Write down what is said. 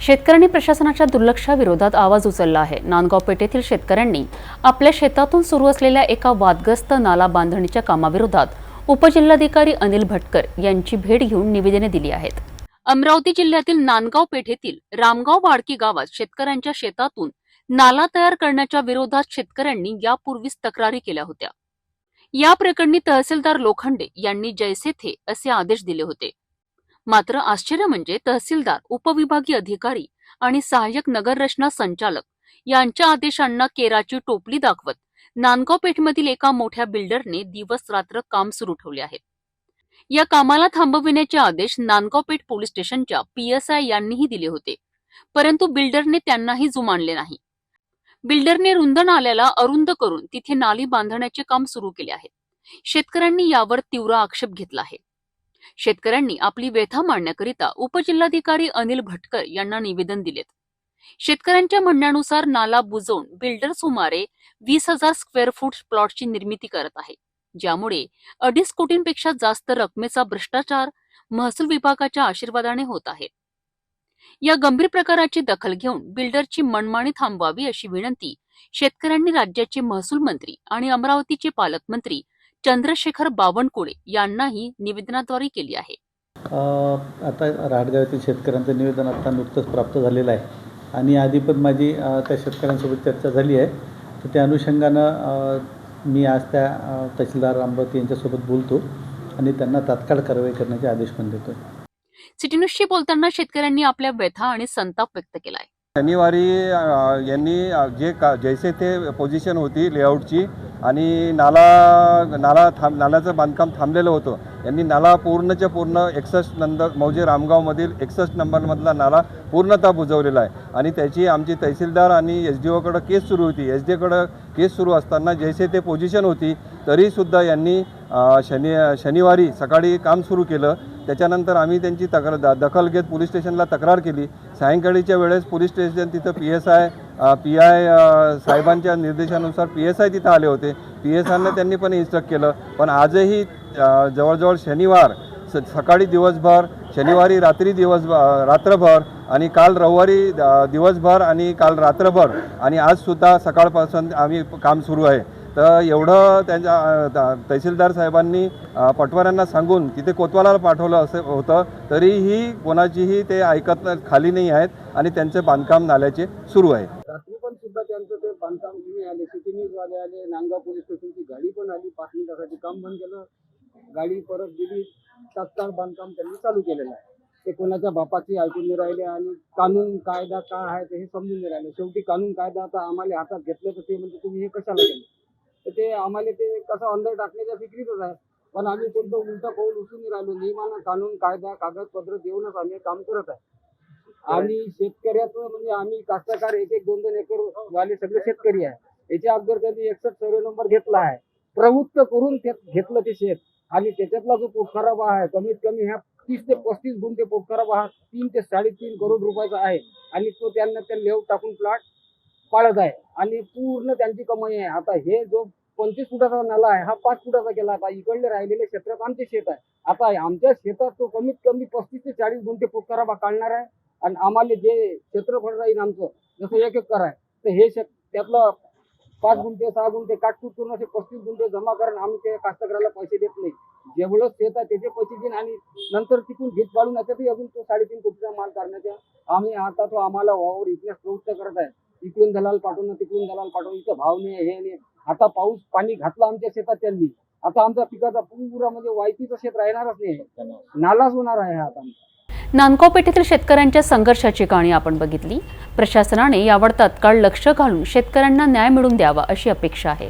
शेतकऱ्यांनी प्रशासनाच्या दुर्लक्षाविरोधात आवाज उचलला आहे। नांदगाव पेठेतील शेतकऱ्यांनी आपल्या शेतातून सुरू असलेल्या एका वादग्रस्त नाला बांधणीच्या कामाविरोधात उपजिल्हाधिकारी अनिल भटकर यांची भेट घेऊन निवेदने दिली आहेत। अमरावती जिल्ह्यातील नांदगाव पेठेतील रामगाव वाडकी गावात शेतकऱ्यांच्या शेतातून नाला तयार करण्याच्या विरोधात शेतकऱ्यांनी यापूर्वीच तक्रारी केल्या होत्या। या प्रकरणी तहसीलदार लोखंडे यांनी जैसे थे असे आदेश दिले होते। मात्र आश्चर्य म्हणजे तहसीलदार, उपविभागीय अधिकारी आणि सहाय्यक नगररचना संचालक यांच्या आदेशांना केराची टोपली दाखवत नांदगाव पेठमधील एका मोठ्या बिल्डरने दिवस रात्र काम सुरू ठेवले आहे। या कामाला थांबविण्याचे आदेश नांदगाव पेठ पोलीस स्टेशनच्या PSI यांनीही दिले होते, परंतु बिल्डरने त्यांनाही जुमानले नाही। बिल्डरने रुंद नाल्याला अरुंद करून तिथे नाली बांधण्याचे काम सुरू केले आहे। शेतकऱ्यांनी यावर तीव्र आक्षेप घेतला आहे। शेतकऱ्यांनी आपली व्यथा मांडण्याकरिता उपजिल्हाधिकारी अनिल भटकर यांना निवेदन दिलेत। शेतकऱ्यांच्या म्हणण्यानुसार नाला बुजवून बिल्डर सुमारे 20,000 स्क्वेअर फूट प्लॉटची निर्मिती करत आहे, ज्यामुळे 2.5 कोटींपेक्षा जास्त रकमेचा भ्रष्टाचार महसूल विभागाच्या आशीर्वादाने होत आहे। या गंभीर प्रकाराची दखल घेऊन बिल्डरची मनमानी थांबवावी अशी विनंती शेतकऱ्यांनी राज्याचे महसूल मंत्री आणि अमरावतीचे पालकमंत्री चंद्रशेखर बावनकुळे यांनाही निवेदनाद्वारे केली आहे। आता राहटगाव येथील शेतकऱ्यांचं निवेदन आता नुकतंच प्राप्त झालेलं आहे आणि आधी पण माझी त्या शेतकऱ्यांसोबत चर्चा झाली आहे। तर त्या अनुषंगानं मी आज त्या तहसीलदार अमरावती यांच्यासोबत बोलतो आणि त्यांना तात्काळ कारवाई करण्याचे आदेश पण देतो। सिटी न्यूजशी बोलताना शेतकऱ्यांनी आपल्या व्यथा आणि संताप व्यक्त केलाय। शनिवारी यांनी जैसे ते पोझिशन होती लेआउटची आणि नाल्याचं बांधकाम थांबलेलं होतं। यांनी नाला पूर्णच्या पूर्ण 61 नंबर मौजे रामगावमधील 61 नंबरमधला नाला पूर्णतः बुजवलेला आहे आणि त्याची आमची तहसीलदार आणि SDOकडे केस सुरू होती। SDOकडे केस सुरू असताना जैसे ते पोझिशन होती तरीसुद्धा यांनी शनिवारी सकाळी काम सुरू केलं। त्याच्यानंतर आम्ही त्यांची दखल घेत पोलीस स्टेशनला तक्रार केली। सायंकाळीच्या वेळेस पोलीस स्टेशन तिथं PI साहेबांच्या निर्देशानुसार PSI तिथं आले होते। PSIनं त्यांनी पण इन्स्ट्रक्ट केलं, पण आजही जवळजवळ शनिवार सकाळी दिवसभर, शनिवारी रात्री रात्रभर आणि काल रविवारी दिवसभर आणि काल रात्रभर आणि आजसुद्धा सकाळपासून आम्ही काम सुरू आहे। तर एवढं त्यांच्या तहसीलदार साहेबांनी पटवाऱ्यांना सांगून तिथे कोतवालाला पाठवलं असं होतं, तरीही कोणाचीही ते ऐकत खाली नाही आहेत आणि त्यांचे बांधकाम नाल्याचे सुरू आहे। रात्री पण सुद्धा त्यांचं ते बांधकाम तुम्ही आले, सिटी न्यूजवाले आले, नांदगाव पोलीस स्टेशनची गाडी पण आली, 5 मिनिटासाठी काम बंद केलं, गाडी परत दिली, तात्काळ बांधकाम त्यांनी चालू केलेलं आहे। ते कोणाच्या बापाची ऐकून नाही राहिले आणि कानून कायदा काय आहे ते हे समजून नाही राहिले। शेवटी कानून कायदा आता आम्हाला हातात घेतलं तर ते म्हणजे तुम्ही हे कशाला केलं, तर ते आम्हाला ते कसं अंदर टाकण्याच्या फिक्रीतच आहे। पण आम्ही कोणतं उलटा पाऊल उचलून नाही राहिलो। नियमानं कानून कायदा कागदपत्र देऊनच आम्ही काम करत आहे। आणि शेतकऱ्याचं म्हणजे आम्ही कास्तकार 1-1, 2-2 एकर वाले सगळे शेतकरी आहे। याच्या अगोदर त्यांनी 61 सर्वे नंबर घेतला आहे, प्रवृत्त करून घेतलं ते शेत आणि त्याच्यातला जो पोटखराबा आहे कमीत कमी ह्या 30 ते 35 गुंठे पोटखराबा हा 3 ते 3.5 करोड रुपयाचा आहे आणि तो त्यांना त्या लेआउट टाकून प्लॉट पाळत आहे आणि पूर्ण त्यांची कमाई आहे। आता हे जो 25 फुटाचा नाला आहे हा 5 फुटाचा केला। आता इकडले राहिलेले क्षेत्रात आमचे शेत आहे। आता आमच्या शेतात तो कमीत कमी 35 ते 40 गुंठे पोटखराबा काढणार आहे आणि आम्हाला जे क्षेत्रफळ राहील आमचं जसं 1 एकर आहे तर हे त्यातलं 5 गुंठे 6 गुंठे काटकूट करून असे 35 गुंठे जमा करून आम्ही ते कास्तकाराला पैसे देत नाही। जेवढं शेत आहे त्याचे पैसे देईन आणि नंतर तिथून घेत काढून याच्यातही अजून तो 3.5 कोटीचा माल करण्याचा आम्ही आता तो आम्हाला वावर इथल्याच प्रवृत्त करत आहे। इकडून दलाल पाठवणं, तिकडून दलाल पाठवणं, इथं भाव नाही, हे नाही। आता पाऊस पाणी घातलं आमच्या शेतात त्यांनी, आता आमच्या पिकाचा पुरा म्हणजे वायतीचं शेत राहणारच नाही, नालाच होणार आहे आता। नांदगाव पेठेतील शेतकऱ्यांच्या संघर्षाची कहाणी आपण बघितली। प्रशासनाने यावर तात्काळ लक्ष घालून शेतकऱ्यांना न्याय मिळवून द्यावा अशी अपेक्षा आहे।